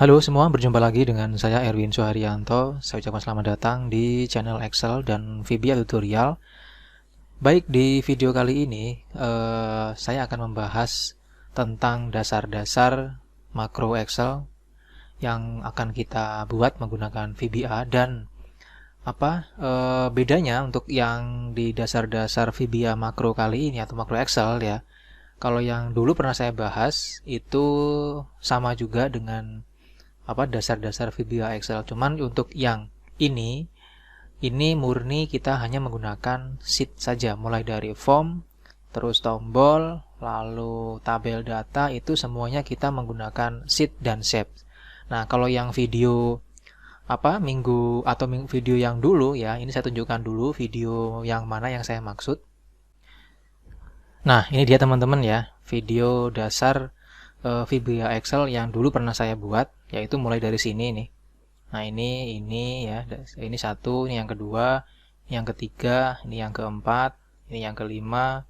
Halo semua, berjumpa lagi dengan saya Erwin Suharyanto. Saya ucapkan selamat datang di channel Excel dan VBA Tutorial. Baik, di video kali ini saya akan membahas tentang dasar-dasar makro Excel yang akan kita buat menggunakan VBA dan bedanya untuk yang di dasar-dasar VBA makro kali ini atau makro Excel ya. Kalau yang dulu pernah saya bahas itu sama juga dengan dasar-dasar VBA Excel, cuman untuk yang ini murni kita hanya menggunakan sheet saja, mulai dari form, terus tombol, lalu tabel data, itu semuanya kita menggunakan sheet dan shape. Nah, kalau yang video video yang dulu ya, ini saya tunjukkan dulu video yang mana yang saya maksud. Nah, ini dia teman-teman ya, video dasar VBA Excel yang dulu pernah saya buat, yaitu mulai dari sini nih. Nah, ini ya, ini satu, ini yang kedua, ini yang ketiga, ini yang keempat, ini yang kelima,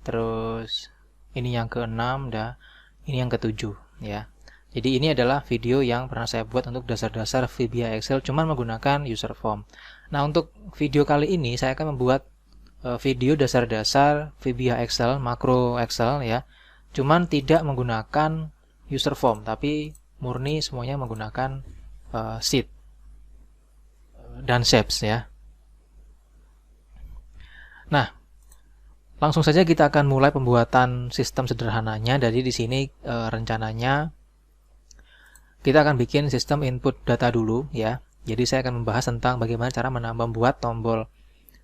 terus ini yang keenam, ini yang ketujuh ya. Jadi ini adalah video yang pernah saya buat untuk dasar-dasar VBA Excel cuman menggunakan user form. Nah, untuk video kali ini saya akan membuat video dasar-dasar VBA Excel, makro Excel ya. Cuman tidak menggunakan user form, tapi murni semuanya menggunakan sheet dan shapes ya. Nah, langsung saja kita akan mulai pembuatan sistem sederhananya. Jadi di sini rencananya kita akan bikin sistem input data dulu ya. Jadi saya akan membahas tentang bagaimana cara membuat tombol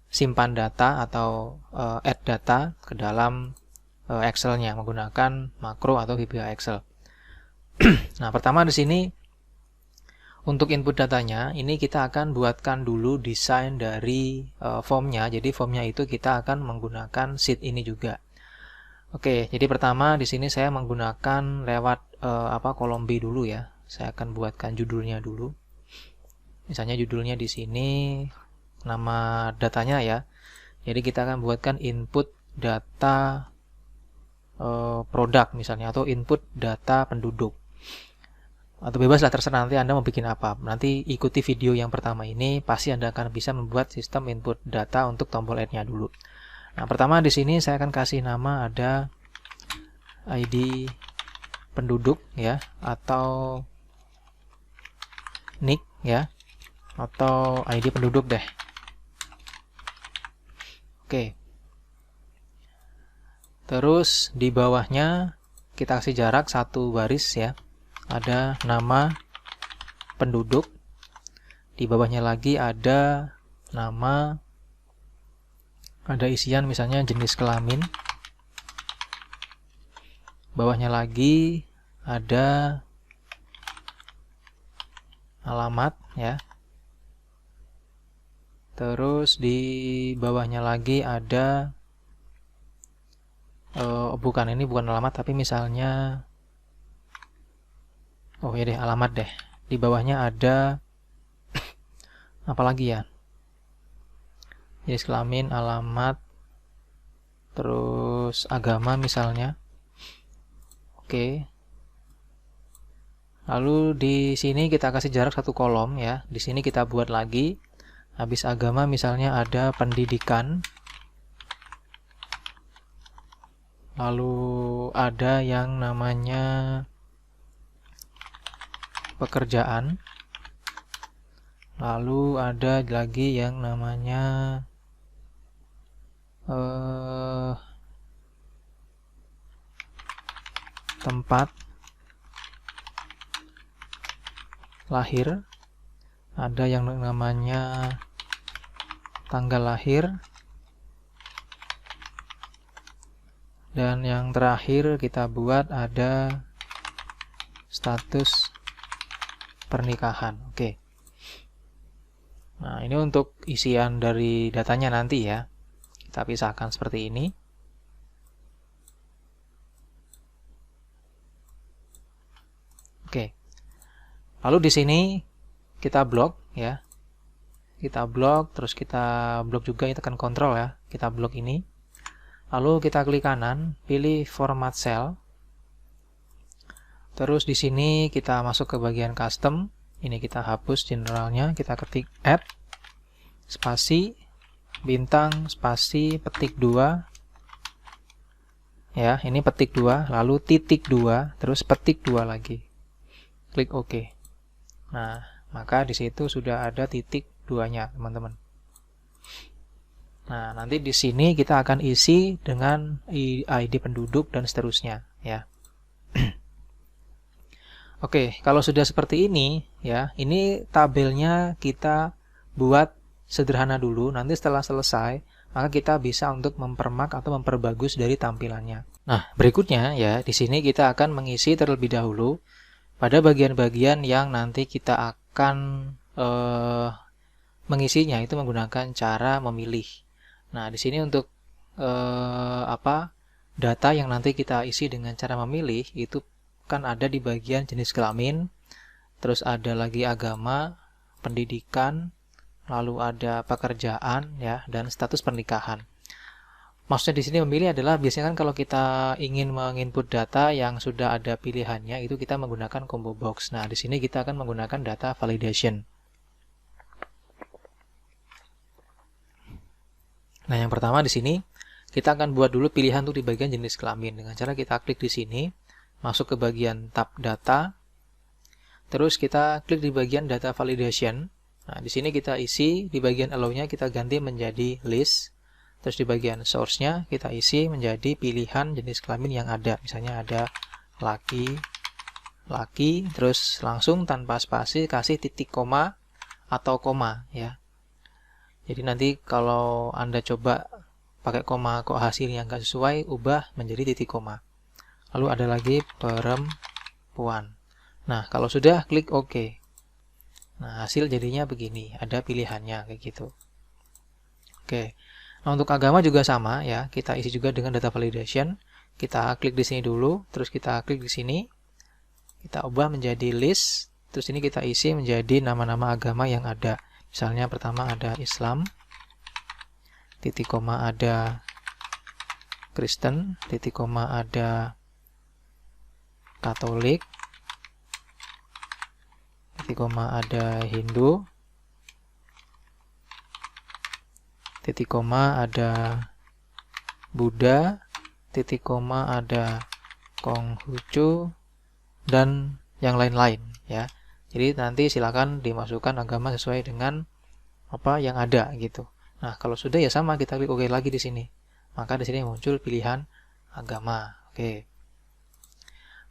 simpan data atau add data ke dalam Excel-nya menggunakan makro atau VBA Excel. Nah, pertama di sini untuk input datanya, ini kita akan buatkan dulu desain dari formnya. Jadi formnya itu kita akan menggunakan sheet ini juga. Oke, jadi pertama di sini saya menggunakan lewat kolom B dulu ya. Saya akan buatkan judulnya dulu. Misalnya judulnya di sini nama datanya ya. Jadi kita akan buatkan input data produk misalnya, atau input data penduduk, atau bebas lah, terserah nanti Anda mau bikin apa. Nanti ikuti video yang pertama ini, pasti Anda akan bisa membuat sistem input data untuk tombol add-nya dulu. Nah, pertama di sini saya akan kasih nama ada ID penduduk ya, atau nick ya, atau ID penduduk deh. Oke. Terus di bawahnya kita kasih jarak satu baris ya. Ada nama penduduk. Di bawahnya lagi ada nama, ada isian misalnya jenis kelamin. Bawahnya lagi ada alamat ya. Terus di bawahnya lagi ada bukan alamat, tapi misalnya ya deh, alamat deh. Di bawahnya ada apa lagi ya, jenis kelamin, alamat, terus agama misalnya. Oke. Lalu di sini kita kasih jarak satu kolom ya. Di sini kita buat lagi, habis agama misalnya ada pendidikan. Lalu ada yang namanya pekerjaan. Lalu ada lagi yang namanya tempat lahir. Ada yang namanya tanggal lahir. Dan yang terakhir kita buat ada status pernikahan. Oke. Nah, ini untuk isian dari datanya nanti ya. Kita pisahkan seperti ini. Oke. Lalu di sini kita blok ya. Kita blok, terus kita blok juga, kita tekan kontrol ya. Kita blok ini. Lalu kita klik kanan, pilih format cell. Terus di sini kita masuk ke bagian custom. Ini kita hapus generalnya, kita ketik add spasi bintang spasi petik 2. Ya, ini petik 2, lalu titik 2, terus petik 2 lagi. Klik OK. Nah, maka di situ sudah ada titik 2-nya, teman-teman. Nah, nanti di sini kita akan isi dengan ID penduduk dan seterusnya, ya. Oke, kalau sudah seperti ini, ya, ini tabelnya kita buat sederhana dulu. Nanti setelah selesai, maka kita bisa untuk mempermak atau memperbagus dari tampilannya. Nah, berikutnya ya, di sini kita akan mengisi terlebih dahulu pada bagian-bagian yang nanti kita akan mengisinya itu menggunakan cara memilih. Nah, di sini untuk data yang nanti kita isi dengan cara memilih itu kan ada di bagian jenis kelamin, terus ada lagi agama, pendidikan, lalu ada pekerjaan ya, dan status pernikahan. Maksudnya di sini memilih adalah biasanya kan kalau kita ingin menginput data yang sudah ada pilihannya itu kita menggunakan combo box. Nah, di sini kita akan menggunakan data validation. Nah, yang pertama di sini kita akan buat dulu pilihan untuk di bagian jenis kelamin dengan cara kita klik di sini. Masuk ke bagian tab data, terus kita klik di bagian data validation. Nah, di sini kita isi di bagian allow-nya kita ganti menjadi list, terus di bagian source-nya kita isi menjadi pilihan jenis kelamin yang ada. Misalnya ada laki, terus langsung tanpa spasi kasih titik koma atau koma ya. Jadi nanti kalau Anda coba pakai koma kok hasilnya nggak sesuai, ubah menjadi titik koma. Lalu ada lagi perempuan. Nah, kalau sudah klik OK. Nah, hasil jadinya begini, ada pilihannya kayak gitu. Oke. Nah, untuk agama juga sama ya, kita isi juga dengan data validation. Kita klik di sini dulu, terus kita klik di sini. Kita ubah menjadi list, terus ini kita isi menjadi nama-nama agama yang ada. Misalnya pertama ada Islam, titik koma ada Kristen, titik koma ada Katolik, titik koma ada Hindu, titik koma ada Buddha, titik koma ada Konghucu, dan yang lain-lain ya. Jadi nanti silakan dimasukkan agama sesuai dengan apa yang ada gitu. Nah, kalau sudah ya sama kita klik OK lagi di sini. Maka di sini muncul pilihan agama. Oke.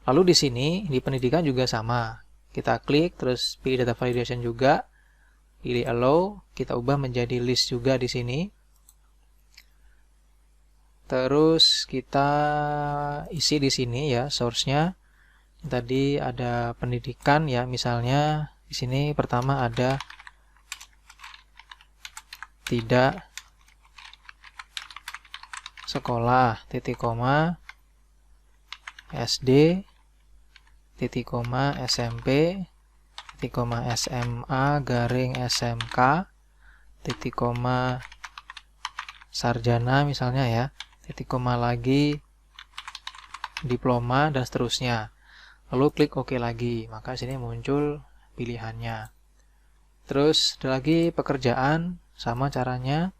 Lalu di sini di pendidikan juga sama. Kita klik terus pilih data validation juga, pilih allow, kita ubah menjadi list juga di sini. Terus kita isi di sini ya source-nya. Tadi ada pendidikan ya, misalnya di sini pertama ada tidak sekolah titik koma SD titik koma SMP titik koma SMA garing SMK titik koma sarjana misalnya ya, titik koma lagi diploma dan seterusnya. Lalu klik OK lagi, maka sini muncul pilihannya. Terus ada lagi pekerjaan, sama caranya.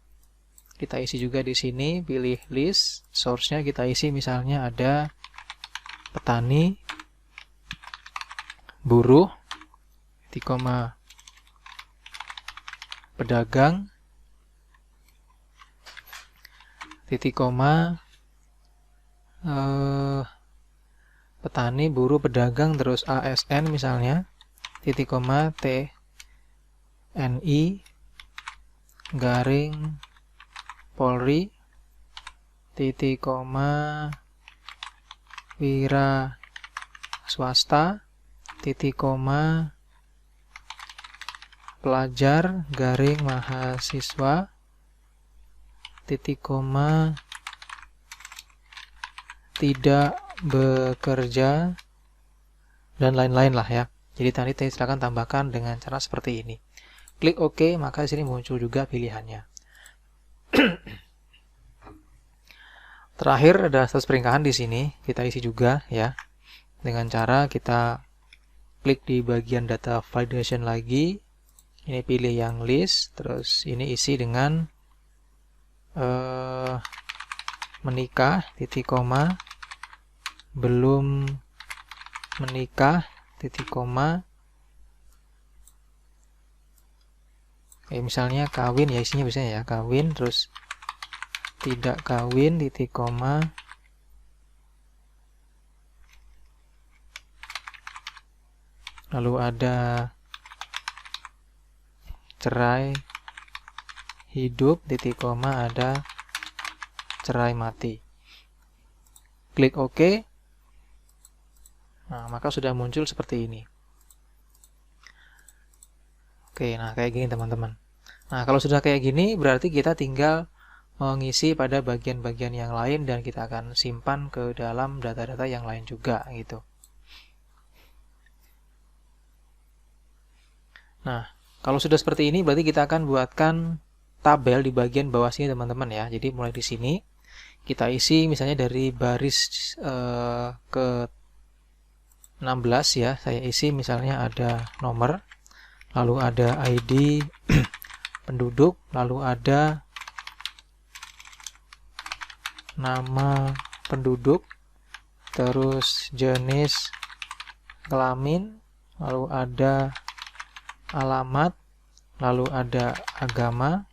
Kita isi juga di sini, pilih list, source-nya kita isi misalnya ada petani, buruh, titik koma pedagang, titik koma petani, buruh, pedagang, terus ASN misalnya, titik koma TNI garing Polri, titik koma wira swasta, titik koma pelajar garing mahasiswa, titik koma tidak bekerja, dan lain-lain lah ya. Jadi tadi silakan tambahkan dengan cara seperti ini. Klik OK, maka di sini muncul juga pilihannya. Terakhir ada status pernikahan di sini, kita isi juga ya. dengan cara kita klik di bagian data validation lagi. Ini pilih yang list, terus ini isi dengan menikah, titik koma, belum menikah, titik koma. Misalnya kawin ya, isinya biasanya ya kawin, terus tidak kawin, titik koma, lalu ada cerai hidup, titik koma, ada cerai mati. Klik OK. Nah, maka sudah muncul seperti ini. Oke, nah kayak gini teman-teman. Nah, kalau sudah kayak gini, berarti kita tinggal mengisi pada bagian-bagian yang lain dan kita akan simpan ke dalam data-data yang lain juga gitu. Nah, kalau sudah seperti ini, berarti kita akan buatkan tabel di bagian bawah sini teman-teman ya. Jadi mulai di sini kita isi misalnya dari baris ke 16 ya, saya isi misalnya ada nomor, lalu ada ID penduduk, lalu ada nama penduduk, terus jenis kelamin, lalu ada alamat, lalu ada agama,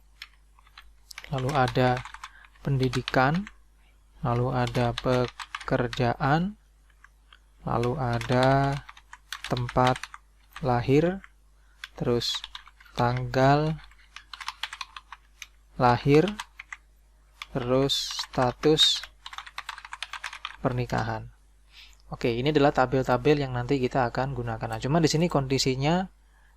lalu ada pendidikan, lalu ada pekerjaan, lalu ada tempat lahir, terus tanggal lahir, terus status pernikahan. Oke, ini adalah tabel-tabel yang nanti kita akan gunakan. Nah, cuma di sini kondisinya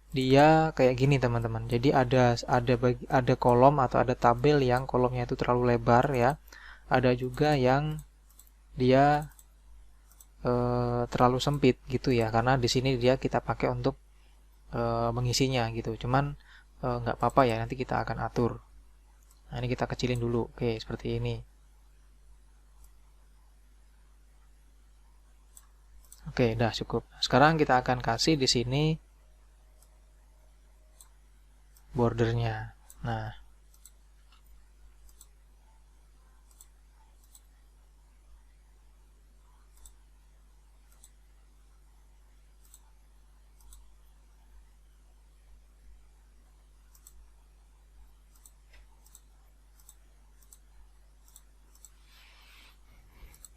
dia kayak gini teman-teman. Jadi ada kolom atau ada tabel yang kolomnya itu terlalu lebar ya. Ada juga yang dia terlalu sempit gitu ya, karena di sini dia kita pakai untuk mengisinya gitu. Cuman nggak apa-apa ya, nanti kita akan atur. Nah, ini kita kecilin dulu. Oke, seperti ini. Oke, udah cukup. Sekarang kita akan kasih di sini bordernya. Nah,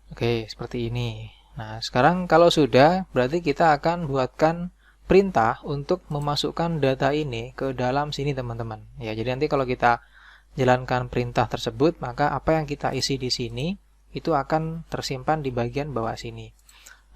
oke, seperti ini. Nah, sekarang kalau sudah, berarti kita akan buatkan perintah untuk memasukkan data ini ke dalam sini teman-teman. Ya, jadi nanti kalau kita jalankan perintah tersebut, maka apa yang kita isi di sini itu akan tersimpan di bagian bawah sini.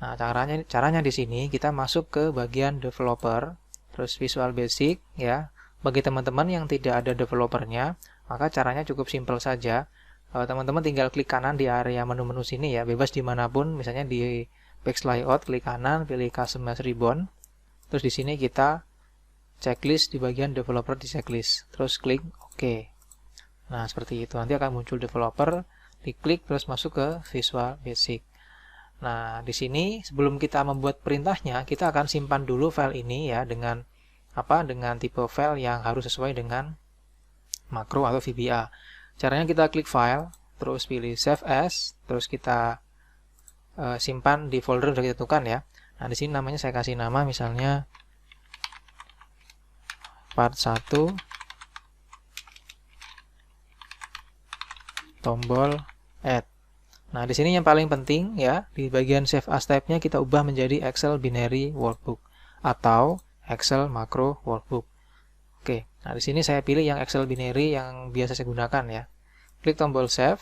Nah, caranya di sini kita masuk ke bagian developer, terus Visual Basic ya. Bagi teman-teman yang tidak ada developernya, maka caranya cukup simpel saja. Teman-teman tinggal klik kanan di area menu-menu sini ya, bebas dimanapun, misalnya di Page Layout, klik kanan, pilih Customize Ribbon, terus di sini kita checklist di bagian developer di checklist, terus klik OK. Nah, seperti itu, nanti akan muncul developer, diklik terus masuk ke Visual Basic. Nah, di sini sebelum kita membuat perintahnya, kita akan simpan dulu file ini ya dengan dengan tipe file yang harus sesuai dengan makro atau VBA. Caranya kita klik file, terus pilih save as, terus kita simpan di folder yang sudah kita tentukan ya. Nah, di sini namanya saya kasih nama misalnya part 1 tombol add. Nah, di sini yang paling penting ya, di bagian save as tab-nya kita ubah menjadi Excel binary workbook atau Excel macro workbook. Oke, nah di sini saya pilih yang Excel binary yang biasa saya gunakan ya. Klik tombol save.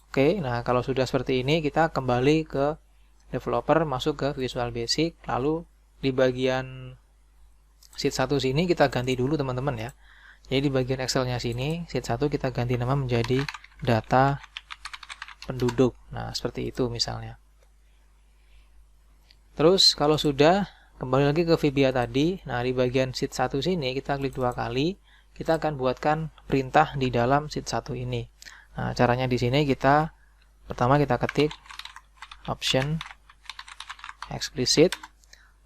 Oke, nah kalau sudah seperti ini kita kembali ke developer, masuk ke Visual Basic, lalu di bagian sheet 1 sini kita ganti dulu teman-teman ya. Jadi di bagian Excel-nya sini, sheet 1 kita ganti nama menjadi data penduduk. Nah, seperti itu misalnya. Terus kalau sudah, kembali lagi ke VBA tadi. Nah, di bagian sheet 1 sini kita klik 2 kali, kita akan buatkan perintah di dalam sheet 1 ini. Nah, caranya di sini pertama kita ketik option explicit.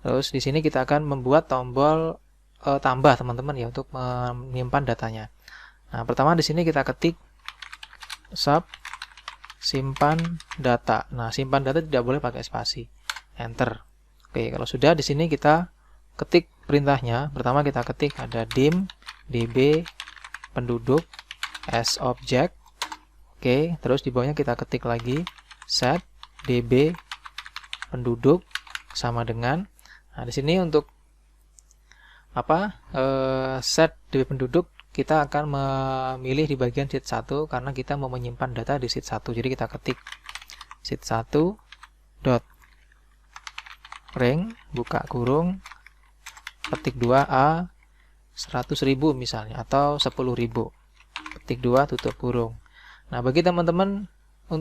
Terus di sini kita akan membuat tombol tambah teman-teman ya untuk menyimpan datanya. Nah, pertama di sini kita ketik sub simpan data. Nah, simpan data tidak boleh pakai spasi. Enter. Oke, kalau sudah di sini kita ketik perintahnya. Pertama kita ketik ada dim db penduduk as object. Oke, terus di bawahnya kita ketik lagi set db penduduk sama dengan. Nah, di sini untuk set db penduduk kita akan memilih di bagian sheet 1 karena kita mau menyimpan data di sheet 1. Jadi kita ketik sheet 1 dot rank buka kurung petik 2a 100.000 misalnya atau 10.000. Petik 2 tutup kurung. Nah, bagi teman-teman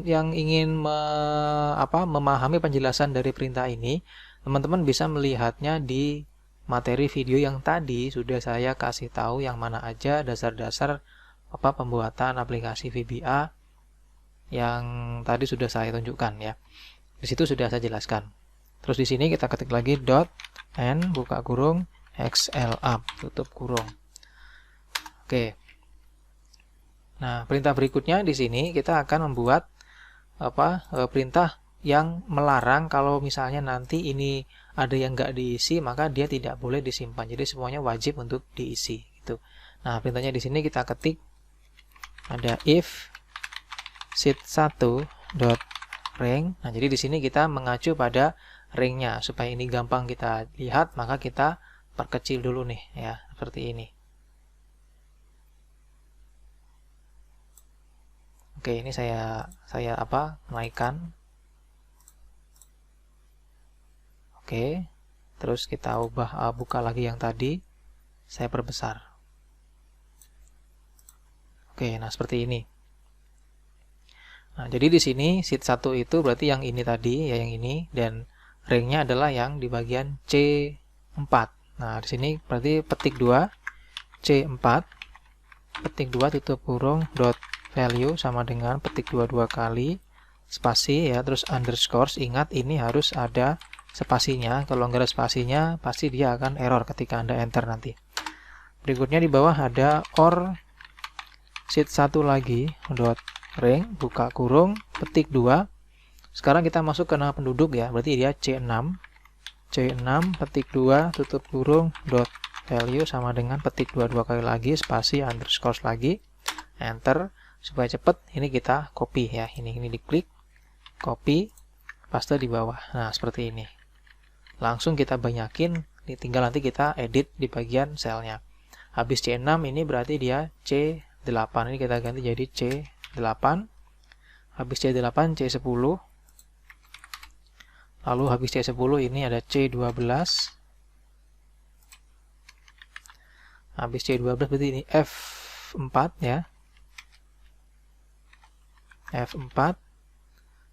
yang ingin memahami penjelasan dari perintah ini, teman-teman bisa melihatnya di materi video yang tadi sudah saya kasih tahu yang mana aja dasar-dasar pembuatan aplikasi VBA yang tadi sudah saya tunjukkan ya. Di situ sudah saya jelaskan. Terus di sini kita ketik lagi dot n buka kurung xlup tutup kurung. Oke. Nah, perintah berikutnya di sini kita akan membuat perintah yang melarang kalau misalnya nanti ini ada yang nggak diisi, maka dia tidak boleh disimpan. Jadi semuanya wajib untuk diisi gitu. Nah, perintahnya di sini kita ketik ada if sheet1 dot rank. Nah, jadi di sini kita mengacu pada ranknya supaya ini gampang kita lihat, maka kita perkecil dulu nih ya, seperti ini. Oke, ini saya naikkan. Oke, terus kita buka lagi yang tadi, saya perbesar. Oke, nah seperti ini. Nah, jadi di sini sheet 1 itu berarti yang ini tadi ya, yang ini, dan ranknya adalah yang di bagian C4. Nah, di sini berarti petik 2 C4 petik 2 tutup kurung dot value sama dengan petik 2 kali spasi ya, terus underscore. Ingat ini harus ada spasinya. Kalau nggak ada spasinya pasti dia akan error ketika Anda enter nanti. Berikutnya di bawah ada or sheet 1 lagi dot rank buka kurung petik 2. Sekarang kita masuk ke nama penduduk ya, berarti dia C6 petik 2 tutup kurung dot value sama dengan petik 2 kali lagi spasi underscore lagi enter. Supaya cepat ini kita copy ya, ini diklik copy paste di bawah. Nah, seperti ini. Langsung kita banyakin, tinggal nanti kita edit di bagian selnya. Habis C6 ini berarti dia C8, ini kita ganti jadi C8. Habis C8 C10. Lalu habis C10 ini ada C12. Habis C12 berarti ini F4 ya. F4.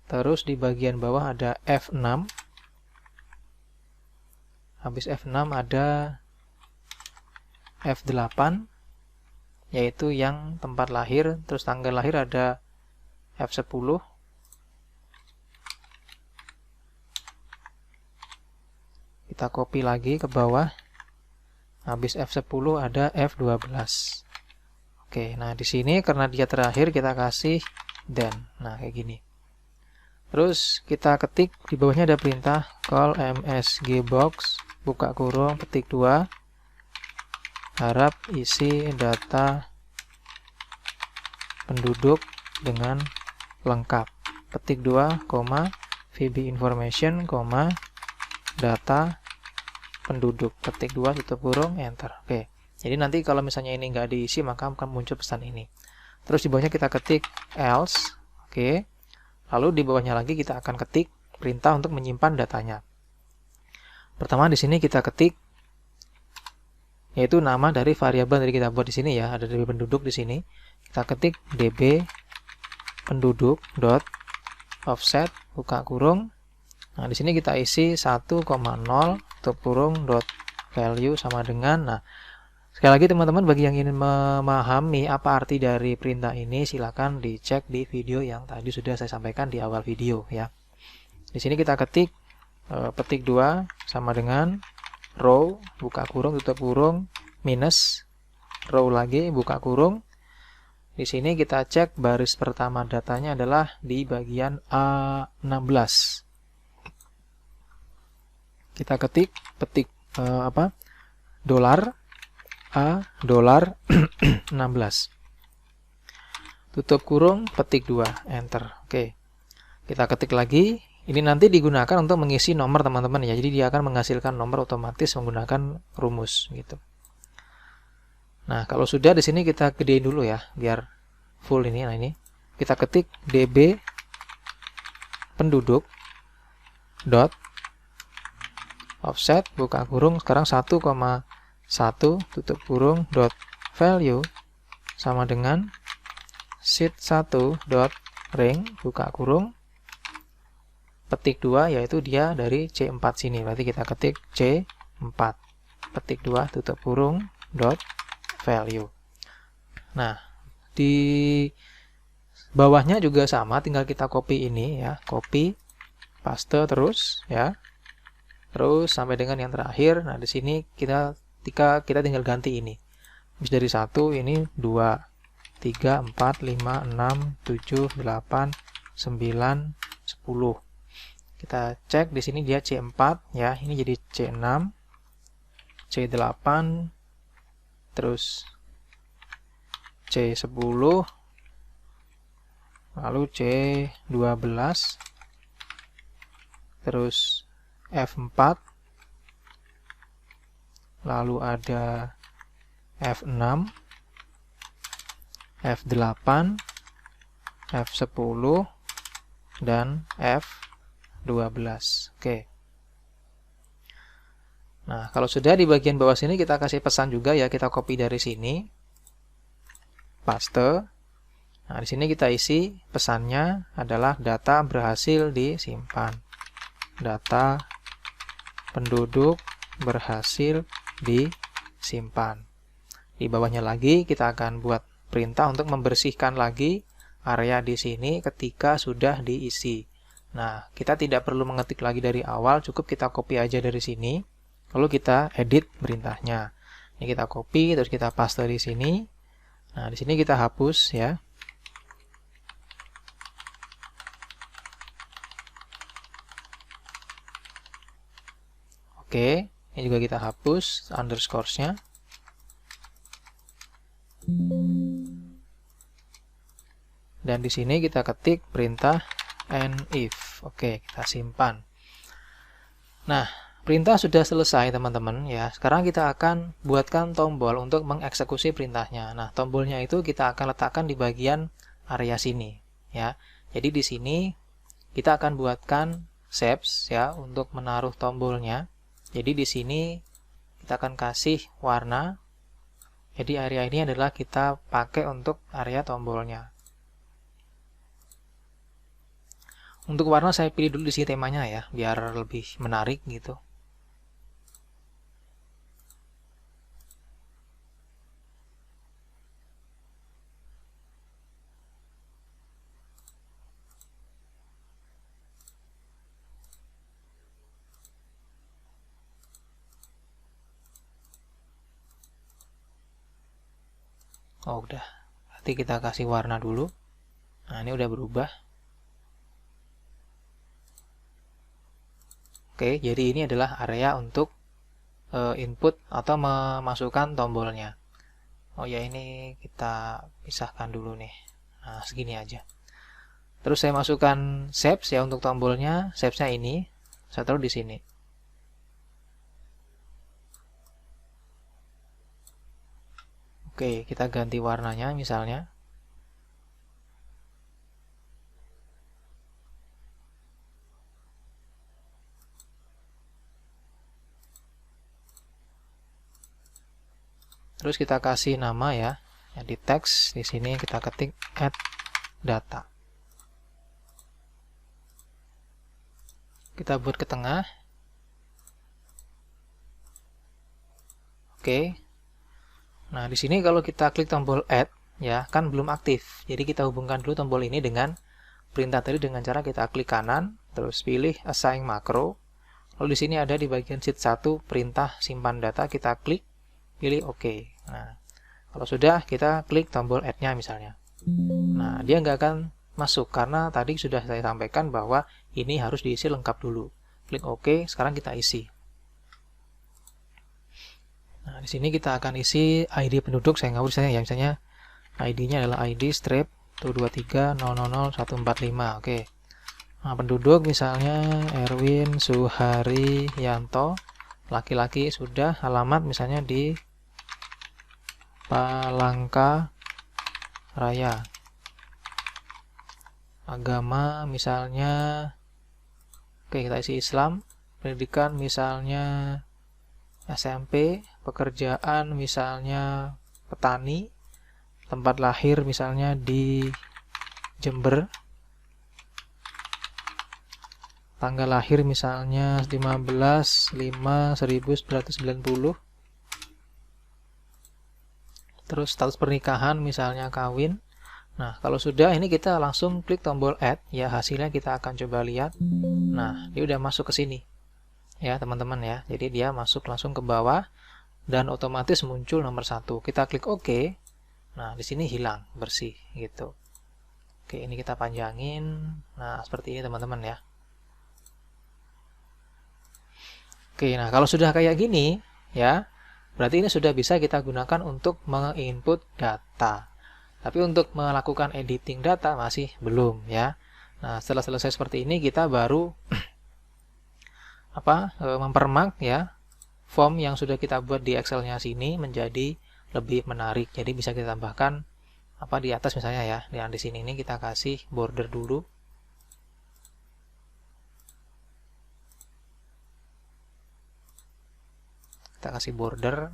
Terus di bagian bawah ada F6. Habis F6 ada F8, yaitu yang tempat lahir. Terus tanggal lahir ada F10. Kita copy lagi ke bawah. Habis F10 ada F12. Oke, nah di sini karena dia terakhir kita kasih then. Nah, kayak gini. Terus kita ketik di bawahnya ada perintah call msgbox buka kurung petik 2 harap isi data penduduk dengan lengkap. Petik 2, VB information, data penduduk. Petik 2 tutup kurung enter. Oke. Jadi nanti kalau misalnya ini nggak diisi maka akan muncul pesan ini. Terus di bawahnya kita ketik else. Oke. Lalu di bawahnya lagi kita akan ketik perintah untuk menyimpan datanya. Pertama di sini kita ketik yaitu nama dari variabel yang kita buat di sini ya, ada db penduduk di sini. Kita ketik db penduduk dot offset buka kurung. Nah, di sini kita isi 1,0 tutup kurung dot value sama dengan. Nah, sekali lagi teman-teman, bagi yang ingin memahami apa arti dari perintah ini, silakan dicek di video yang tadi sudah saya sampaikan di awal video ya. Di sini kita ketik petik 2 sama dengan row, buka kurung, tutup kurung, minus, row lagi, buka kurung. Di sini kita cek baris pertama datanya adalah di bagian A16. Kita petik dolar A dolar 16. Tutup kurung, petik 2, enter. Oke. Kita ketik lagi. Ini nanti digunakan untuk mengisi nomor teman-teman ya. Jadi dia akan menghasilkan nomor otomatis menggunakan rumus gitu. Nah, kalau sudah di sini kita gedein dulu ya biar full ini. Nah, ini kita ketik db penduduk dot offset buka kurung sekarang 1,1 tutup kurung dot value sama dengan sheet1 dot ring buka kurung petik 2 yaitu dia dari C4 sini. Berarti kita ketik C4 petik 2 tutup kurung dot value. Nah, di bawahnya juga sama, tinggal kita copy ini ya, copy paste terus ya. Terus sampai dengan yang terakhir. Nah, di sini kita tinggal ganti ini. Habis dari 1 ini 2, 3, 4, 5, 6, 7, 8, 9, 10. Kita cek di sini dia C4 ya. Ini jadi C6, C8, terus C10, lalu C12, terus F4, lalu ada F6, F8, F10, dan F12. Oke. Nah, kalau sudah di bagian bawah sini kita kasih pesan juga ya, kita copy dari sini, paste. Nah, di sini kita isi pesannya adalah data berhasil disimpan. Data penduduk berhasil disimpan. Di bawahnya lagi kita akan buat perintah untuk membersihkan lagi area di sini ketika sudah diisi. Nah, kita tidak perlu mengetik lagi dari awal, cukup kita copy aja dari sini, lalu kita edit perintahnya. Ini kita copy, terus kita paste di sini. Nah, di sini kita hapus ya. Oke, ini juga kita hapus underscore-nya. Dan di sini kita ketik perintah if. Oke, kita simpan. Nah, perintah sudah selesai teman-teman ya. Sekarang kita akan buatkan tombol untuk mengeksekusi perintahnya. Nah, tombolnya itu kita akan letakkan di bagian area sini ya. Jadi di sini kita akan buatkan shapes ya untuk menaruh tombolnya. Jadi di sini kita akan kasih warna. Jadi area ini adalah kita pakai untuk area tombolnya. Untuk warna saya pilih dulu di sini temanya ya, biar lebih menarik gitu. Oh, udah. Berarti kita kasih warna dulu. Nah, ini udah berubah. Oke, jadi ini adalah area untuk input atau memasukkan tombolnya. Oh ya, ini kita pisahkan dulu nih. Nah, segini aja. Terus saya masukkan shapes ya untuk tombolnya. Shapesnya ini, saya taruh di sini. Oke, kita ganti warnanya misalnya. Terus kita kasih nama ya. Di teks di sini kita ketik add data. Kita buat ke tengah. Oke. Nah, di sini kalau kita klik tombol add ya, kan belum aktif. Jadi kita hubungkan dulu tombol ini dengan perintah tadi dengan cara kita klik kanan, terus pilih assign makro, Lalu di sini ada di bagian sheet 1 perintah simpan data, kita klik, pilih OK. Nah, kalau sudah, kita klik tombol add-nya misalnya. Nah, dia nggak akan masuk karena tadi sudah saya sampaikan bahwa ini harus diisi lengkap dulu. Klik OK, sekarang kita isi. Nah, di sini kita akan isi ID penduduk, saya ngawur saya ya, misalnya ID-nya adalah ID strip 123.000.145. Oke. Nah, penduduk misalnya Erwin Suharyanto, laki-laki sudah, alamat misalnya di Palangka Raya. Agama misalnya, oke, kita isi Islam. Pendidikan misalnya SMP, pekerjaan misalnya petani, tempat lahir misalnya di Jember, tanggal lahir misalnya 15/5/1990, terus status pernikahan misalnya kawin. Nah, kalau sudah, ini kita langsung klik tombol add, ya, hasilnya kita akan coba lihat. Nah, dia udah masuk ke sini, ya teman-teman ya. Jadi dia masuk langsung ke bawah dan otomatis muncul nomor 1. Kita klik OK. Nah, di sini hilang, bersih gitu. Oke, ini kita panjangin. Nah, seperti ini teman-teman ya. Oke, nah kalau sudah kayak gini, ya, berarti ini sudah bisa kita gunakan untuk menginput data. Tapi untuk melakukan editing data masih belum ya. Nah, setelah selesai seperti ini, kita baru mempermak ya form yang sudah kita buat di Excel-nya sini menjadi lebih menarik. Jadi bisa kita tambahkan di atas misalnya ya. Di sini ini kita kasih border dulu. Kita kasih border.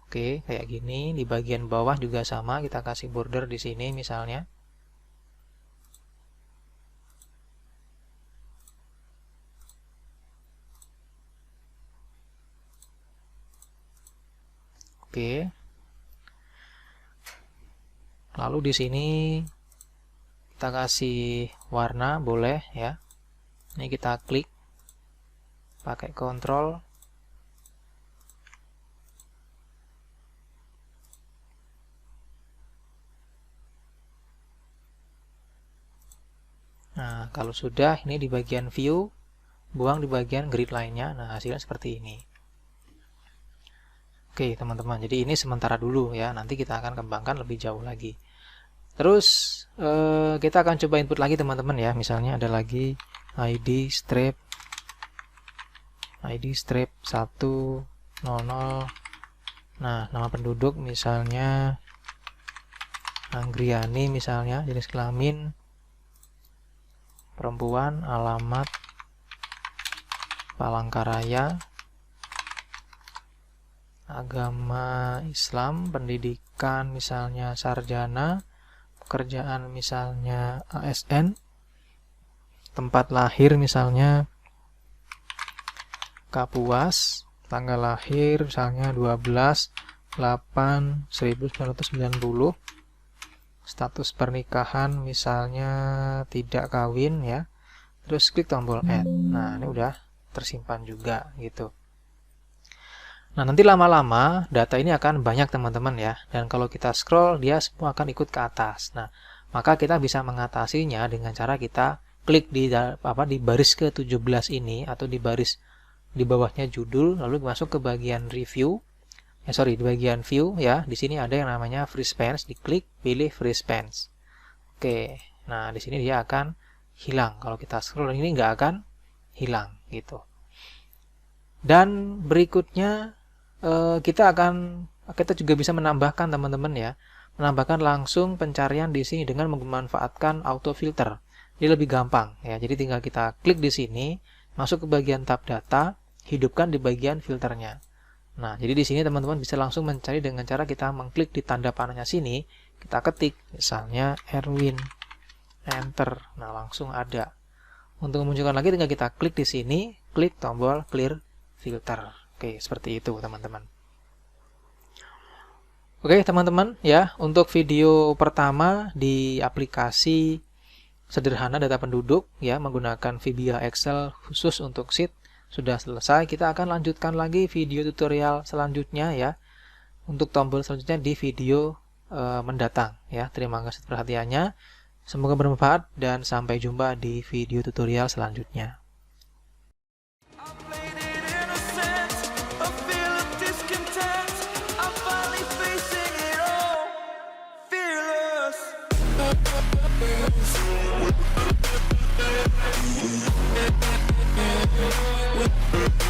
Oke, kayak gini. Di bagian bawah juga sama, kita kasih border di sini misalnya. Oke. Lalu di sini kita kasih warna, boleh ya. Ini kita klik pakai kontrol. Nah, kalau sudah, ini di bagian view, buang di bagian grid lainnya. Nah, hasilnya seperti ini. Oke, teman-teman. Jadi ini sementara dulu ya. Nanti kita akan kembangkan lebih jauh lagi. Terus kita akan coba input lagi teman-teman ya. Misalnya ada lagi ID strip 100. Nah, nama penduduk misalnya Anggriani misalnya, jenis kelamin perempuan, alamat Palangkaraya, agama Islam, pendidikan misalnya sarjana, pekerjaan misalnya ASN, tempat lahir misalnya Kapuas, tanggal lahir misalnya 12/8/1990, status pernikahan misalnya tidak kawin ya. Terus klik tombol add. Nah, ini udah tersimpan juga gitu. Nah, nanti lama-lama data ini akan banyak teman-teman ya. Dan kalau kita scroll, dia semua akan ikut ke atas. Nah, maka kita bisa mengatasinya dengan cara kita klik di baris ke-17 ini, atau di baris di bawahnya judul, lalu masuk ke bagian review. Di bagian view ya. Di sini ada yang namanya free spans, diklik, pilih free spans. Oke. Nah, di sini dia akan hilang. Kalau kita scroll ini nggak akan hilang gitu. Dan berikutnya kita juga bisa menambahkan teman-teman ya, menambahkan langsung pencarian di sini dengan memanfaatkan auto filter. Ini lebih gampang ya. Jadi tinggal kita klik di sini, masuk ke bagian tab data, hidupkan di bagian filternya. Nah, jadi di sini teman-teman bisa langsung mencari dengan cara kita mengklik di tanda panahnya sini, kita ketik misalnya Erwin, enter. Nah, langsung ada. Untuk memunculkan lagi tinggal kita klik di sini, klik tombol clear filter. Oke, seperti itu teman-teman. Oke, teman-teman ya, untuk video pertama di aplikasi sederhana data penduduk ya menggunakan VBA Excel khusus untuk sheet sudah selesai. Kita akan lanjutkan lagi video tutorial selanjutnya ya. Untuk tombol selanjutnya di video mendatang ya. Terima kasih perhatiannya. Semoga bermanfaat dan sampai jumpa di video tutorial selanjutnya. We'll be right back.